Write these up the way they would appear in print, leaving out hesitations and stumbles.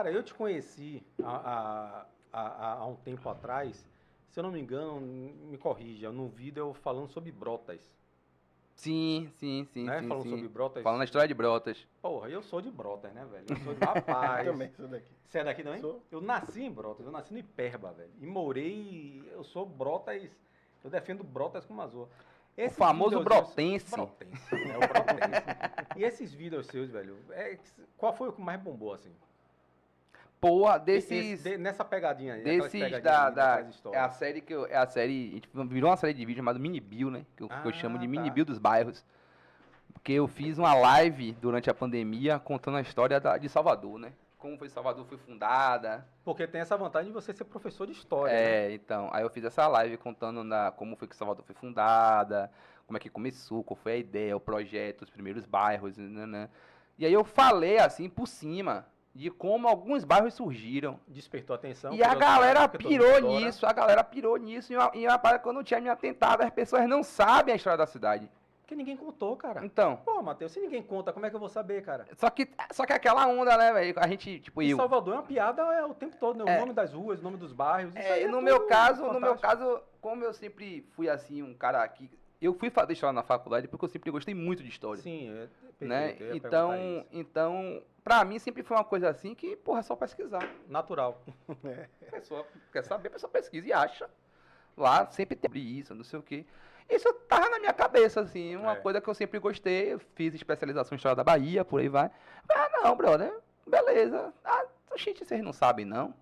Cara, eu te conheci há um tempo atrás, se eu não me engano, me corrija, no vídeo eu falando sobre Brotas, Sim. né? Falando sobre Brotas. Falando a história de Brotas. Porra, eu sou de Brotas, né, velho? Eu sou de rapaz. Eu também sou daqui. Você é daqui também? Sou. Eu nasci em Brotas, eu nasci no Hiperba, velho. E morei, eu sou Brotas, eu defendo Brotas como azul. O famoso brotense. Brotense, né? O brotense. E esses vídeos seus, velho, qual foi o que mais bombou, assim? Porra, Nessa pegadinha aí. desses é a série a gente virou uma série de vídeos chamada Mini Bill, né? Que eu chamo de Mini Bill dos bairros. Porque eu fiz uma live durante a pandemia contando a história de Salvador, né? Como foi Salvador foi fundada. Porque tem essa vantagem de você ser professor de história, né? Então, aí eu fiz essa live contando como foi que Salvador foi fundada, como é que começou, qual foi a ideia, o projeto, os primeiros bairros, né? E aí eu falei assim por cima de como alguns bairros surgiram. Despertou atenção. E a galera pirou nisso, e uma parada que eu não tinha me atentado, as pessoas não sabem a história da cidade. Porque ninguém contou, cara. Então. Pô, Matheus, se ninguém conta, como é que eu vou saber, cara? Só que aquela onda, né, velho? A gente, tipo, E Salvador é uma piada o tempo todo, né? O nome das ruas, o nome dos bairros. Isso aí no meu caso, como eu sempre fui assim, um cara que eu fui fazer história na faculdade porque eu sempre gostei muito de história. Sim, né? Então, pra mim sempre foi uma coisa assim que, porra, é só pesquisar. Natural. A pessoa quer saber, a pessoa pesquisa e acha. Lá sempre tem isso, não sei o quê. Isso tava na minha cabeça, assim, uma coisa que eu sempre gostei. Eu fiz especialização em História da Bahia, por aí vai. Não, brother, beleza. Gente, vocês não sabem, não?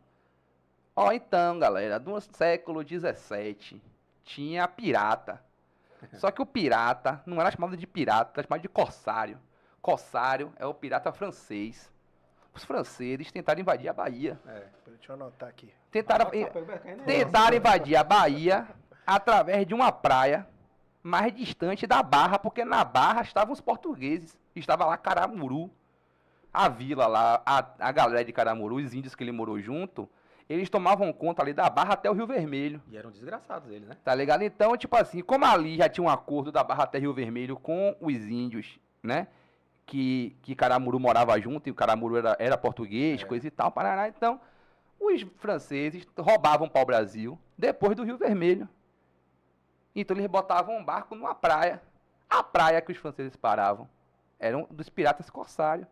Então, galera, do século XVII, tinha pirata. Só que o pirata não era chamado de pirata, era chamado de corsário. Corsário é o pirata francês. Os franceses tentaram invadir a Bahia. Deixa eu anotar aqui. Tentaram invadir a Bahia através de uma praia mais distante da Barra, porque na Barra estavam os portugueses. Estava lá Caramuru, a vila lá, a galera de Caramuru, os índios que ele morou junto, eles tomavam conta ali da Barra até o Rio Vermelho. E eram desgraçados eles, né? Tá ligado? Então, tipo assim, como ali já tinha um acordo da Barra até Rio Vermelho com os índios, né? Que Caramuru morava junto, e o Caramuru era português, coisa e tal, Paraná. Então, os franceses roubavam para o Brasil depois do Rio Vermelho. Então eles botavam um barco numa praia. A praia que os franceses paravam eram dos piratas corsários.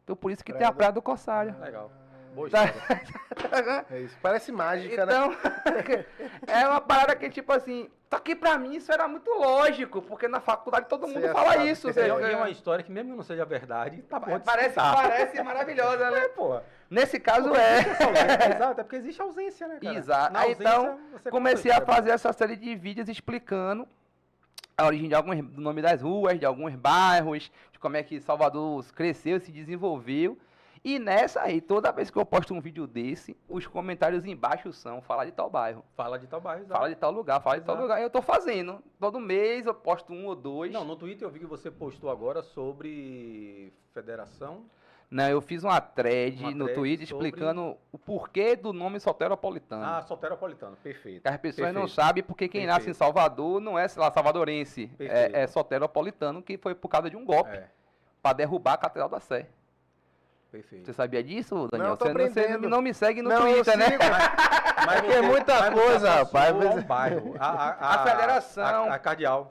Então por isso que tem a praia do corsário. Legal. Boa história. É isso. Parece mágica, então, né? É uma parada que, tipo assim... Só que pra mim isso era muito lógico, porque na faculdade todo mundo fala sabe. isso. E é uma história que mesmo que não seja verdade, tá bom. Parece maravilhosa, né? Porra. Nesse caso Exato, é porque existe ausência, né, cara? Exato. Então, comecei a fazer essa série de vídeos explicando a origem do nome das ruas, de alguns bairros, de como é que Salvador cresceu, se desenvolveu. E nessa aí, toda vez que eu posto um vídeo desse, os comentários embaixo são, fala de tal bairro. Fala de tal bairro, exato. Fala de tal lugar, fala de tal lugar. E eu tô fazendo. Todo mês eu posto um ou dois. Não, no Twitter eu vi que você postou agora sobre federação. Não, eu fiz uma thread no Twitter explicando o porquê do nome Soteropolitano. Soteropolitano, perfeito. Que as pessoas não sabem porque quem nasce em Salvador não é lá salvadorense. É Soteropolitano, que foi por causa de um golpe para derrubar a Catedral da Sé. Perfeito. Você sabia disso, Daniel? Não, tô aprendendo. Não me segue no Twitter, né? Mas tem muita coisa, rapaz. Um bairro. A federação. A Cardeal.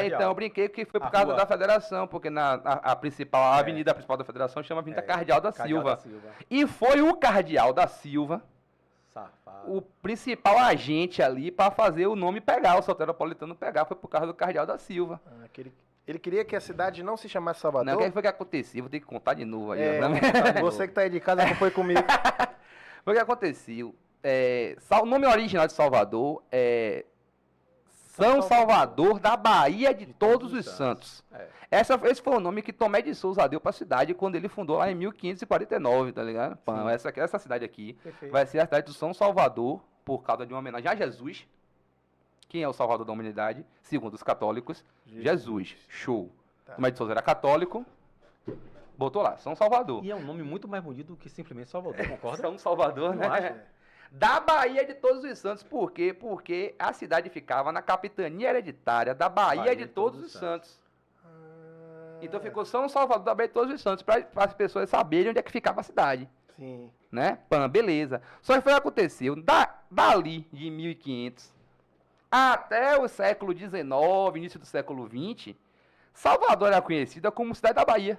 Então eu brinquei que foi por causa da federação, porque a avenida principal da federação chama Avenida Cardeal da Silva. E foi o Cardeal da Silva, o principal agente ali para fazer o nome pegar, o Soteropolitano pegar, foi por causa do Cardeal da Silva. Ele queria que a cidade não se chamasse Salvador? Não, o que foi que aconteceu? Vou ter que contar de novo aí. Você que tá aí de casa não foi comigo. Foi o que aconteceu. O nome original de Salvador é São Salvador da Bahia de Todos os Santos. Esse foi o nome que Tomé de Souza deu para a cidade quando ele fundou lá em 1549, tá ligado? Pã, essa cidade aqui vai ser a cidade do São Salvador, por causa de uma homenagem a Jesus. Quem é o Salvador da humanidade? Segundo os católicos, Jesus. Show. Tomé de Souza era católico, botou lá, São Salvador. E é um nome muito mais bonito do que simplesmente Salvador, concorda? São Salvador, né? Acho. Da Bahia de Todos os Santos. Por quê? Porque a cidade ficava na capitania hereditária da Bahia de Todos os Santos. Então ficou São Salvador da Bahia de Todos os Santos, para as pessoas saberem onde é que ficava a cidade. Sim. Né? Pã, beleza. Só que foi o que aconteceu. Dali, de 1500, até o século XIX, início do século XX, Salvador era conhecida como cidade da Bahia.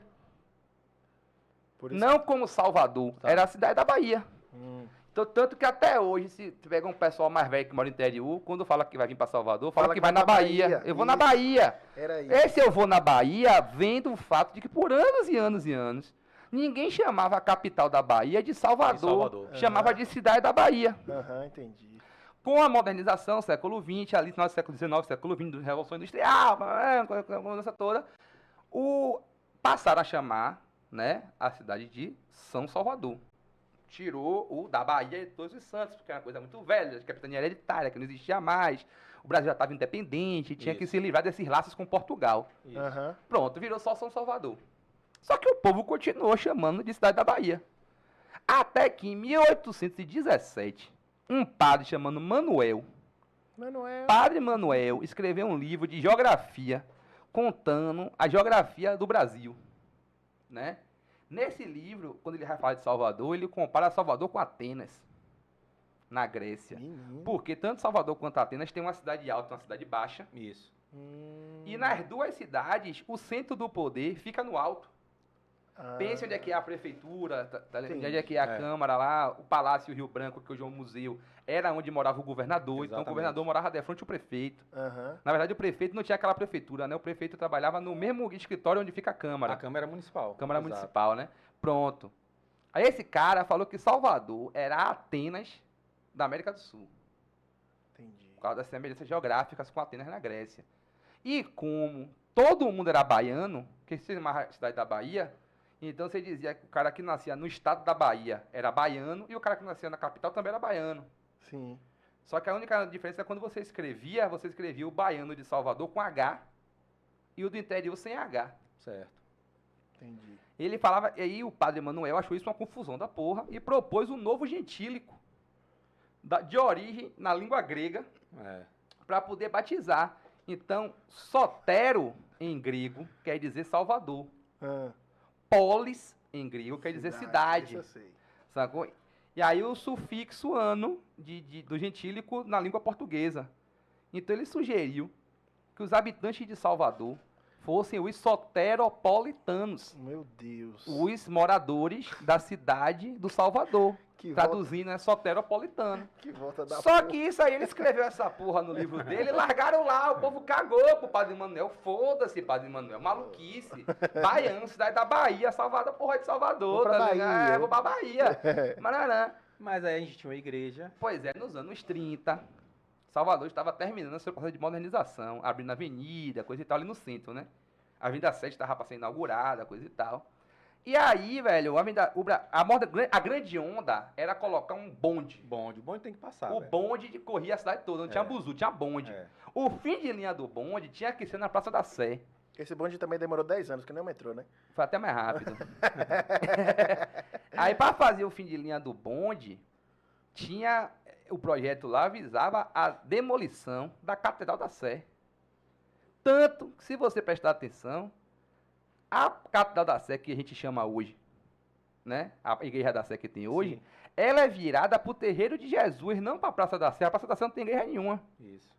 Por isso. Não como Salvador, Tá. era a cidade da Bahia. Hum. Então, tanto que até hoje, se tiver um pessoal mais velho que mora no interior, quando fala que vai vir para Salvador, fala que vai na Bahia. Eu vou na Isso. Bahia. Era isso. Esse eu vou na Bahia vem do fato de que por anos e anos e anos, ninguém chamava a capital da Bahia de Salvador. Salvador. Chamava Aham. de cidade da Bahia. Aham, entendi. Com a modernização, século XX, ali no final do século XIX, século XX, Revolução Industrial, essa toda, passaram a chamar, né, a cidade de São Salvador. Tirou o da Bahia e Todos os Santos, porque era uma coisa muito velha, de capitania hereditária, que não existia mais. O Brasil já estava independente, tinha que Isso. se livrar desses laços com Portugal. Isso. Aham. Pronto, virou só São Salvador. Só que o povo continuou chamando de cidade da Bahia. Até que em 1817, um padre chamado Manuel, Manuel. Padre Manuel, escreveu um livro de geografia contando a geografia do Brasil, né? Nesse livro, quando ele vai falar de Salvador, ele compara Salvador com Atenas, na Grécia. Menino. Porque tanto Salvador quanto Atenas tem uma cidade alta e uma cidade baixa. Isso. E nas duas cidades, o centro do poder fica no alto. Ah. Pense onde é que é a prefeitura, Entendi. onde é que é a É. Câmara lá, o Palácio Rio Branco, que hoje é um museu, era onde morava o governador. Então o Exatamente. governador morava de frente ao prefeito. Aham. Na verdade, o prefeito não tinha aquela prefeitura, né? O prefeito trabalhava no mesmo escritório onde fica a Câmara. A Câmara Municipal. Câmara Exato. Municipal, né? Pronto. Aí esse cara falou que Salvador era a Atenas da América do Sul, Entendi. por causa das semelhanças geográficas com Atenas na Grécia. E como todo mundo era baiano, que se chamava a cidade da Bahia, então você dizia que o cara que nascia no estado da Bahia era baiano e o cara que nascia na capital também era baiano. Sim. Só que a única diferença é quando você escrevia o baiano de Salvador com H e o do interior sem H. Certo. Entendi. Ele falava, e aí o padre Manuel achou isso uma confusão da porra e propôs um novo gentílico de origem na língua grega É. para poder batizar. Então, Sotero em grego quer dizer Salvador. Ah, Polis em grego quer dizer cidade. Isso eu sei. Sacou? E aí o sufixo ano do gentílico na língua portuguesa. Então ele sugeriu que os habitantes de Salvador fossem os soteropolitanos, Meu Deus. os moradores da cidade do Salvador. Que volta, Traduzindo é soteropolitano. que volta da Só porra. que isso aí, ele escreveu essa porra no livro dele e largaram lá. O povo cagou pro Padre Manuel. Foda-se, Padre Manuel. Maluquice. Baiano, cidade da Bahia, Salvador, porra de Salvador. Vou pra tá ligado? Bahia. Vou pra Bahia. Mararã. Mas aí a gente tinha uma igreja. Pois é, nos anos 30, Salvador estava terminando seu processo de modernização, abrindo avenida, coisa e tal, ali no centro, né? A Avenida 7 estava para ser inaugurada, coisa e tal. E aí, velho, a grande onda era colocar um bonde. O bonde tem que passar. O velho. bonde de corria a cidade toda, não tinha É. buzu, tinha bonde. É. O fim de linha do bonde tinha que ser na Praça da Sé. Esse bonde também demorou 10 anos, que nem o metrô, né? Foi até mais rápido. Aí, para fazer o fim de linha do bonde, tinha o projeto lá visava a demolição da Catedral da Sé. Tanto que, se você prestar atenção, a Catedral da Sé que a gente chama hoje, né? A Igreja da Sé que tem hoje, Sim. ela é virada para o Terreiro de Jesus, não para a Praça da Sé. A Praça da Sé não tem igreja nenhuma. Isso.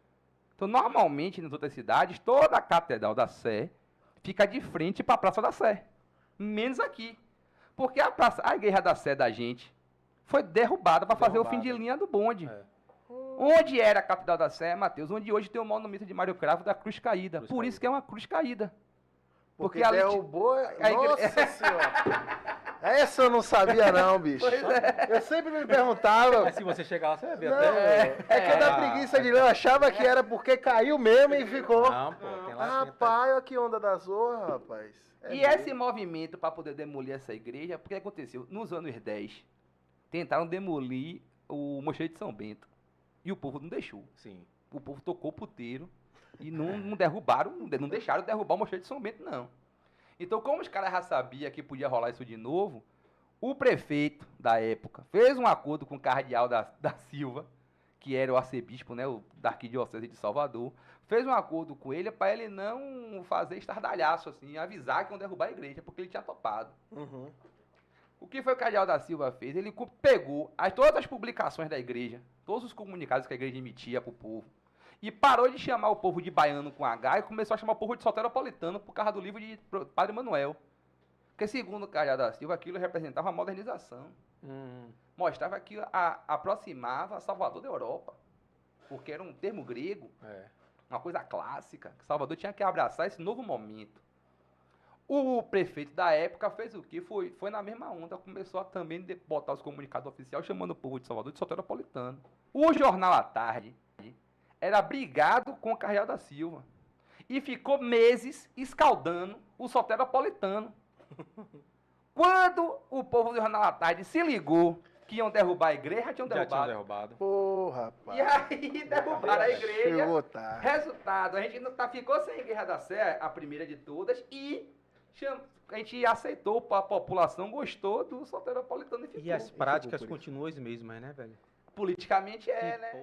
Então, normalmente, nas outras cidades, toda a Catedral da Sé fica de frente para a Praça da Sé. Menos aqui. Porque a Igreja da Sé da gente foi derrubada para fazer o fim de Derrubada. linha do bonde. É. Onde era a Catedral da Sé, Mateus? Onde hoje tem o monumento de Mário Cravo da Cruz Caída. Cruz Por caída. isso que é uma cruz caída. Porque ali derrubou... a igre- Nossa senhora. Essa eu não sabia não, bicho. Pois é. Eu sempre me perguntava... Mas se você chegar lá, você vai ver Não, até. é que eu da preguiça de ler, eu achava que era porque caiu mesmo e ficou. Não, pô, tem lá. Rapaz, olha que onda da zorra, rapaz. É E mesmo. esse movimento para poder demolir essa igreja, porque aconteceu? Nos anos 10, tentaram demolir o Mosteiro de São Bento. E o povo não deixou. Sim. O povo tocou o puteiro e não derrubaram, não deixaram derrubar o Mosteiro de São Bento, não. Então, como os caras já sabiam que podia rolar isso de novo, o prefeito da época fez um acordo com o cardeal da Silva, que era o arcebispo, né, da Arquidiocese de Salvador, fez um acordo com ele para ele não fazer estardalhaço, assim, avisar que iam derrubar a igreja, porque ele tinha topado. Uhum. O que foi que o Cardeal da Silva fez? Ele pegou todas as publicações da igreja, todos os comunicados que a igreja emitia para o povo, e parou de chamar o povo de baiano com H e começou a chamar o povo de soteropolitano por causa do livro de Padre Manuel. Porque, segundo o Cardeal da Silva, aquilo representava a modernização. Mostrava que aproximava Salvador da Europa, porque era um termo grego, uma coisa clássica, que Salvador tinha que abraçar esse novo momento. O prefeito da época fez o quê? Foi na mesma onda, começou a também botar os comunicados oficiais chamando o povo de Salvador de soteropolitano. O Jornal à Tarde era brigado com o Cardeal da Silva e ficou meses escaldando o soteropolitano. Quando o povo do Jornal à Tarde se ligou que iam derrubar a igreja, já tinham derrubado. Porra, rapaz. E aí derrubaram a igreja. Chegou tarde. Resultado, a gente ficou sem Guerra da Sé, a primeira de todas, e a gente aceitou, a população gostou do soteropolitano e ficou. E as práticas continuam as mesmas, né, velho? Politicamente né?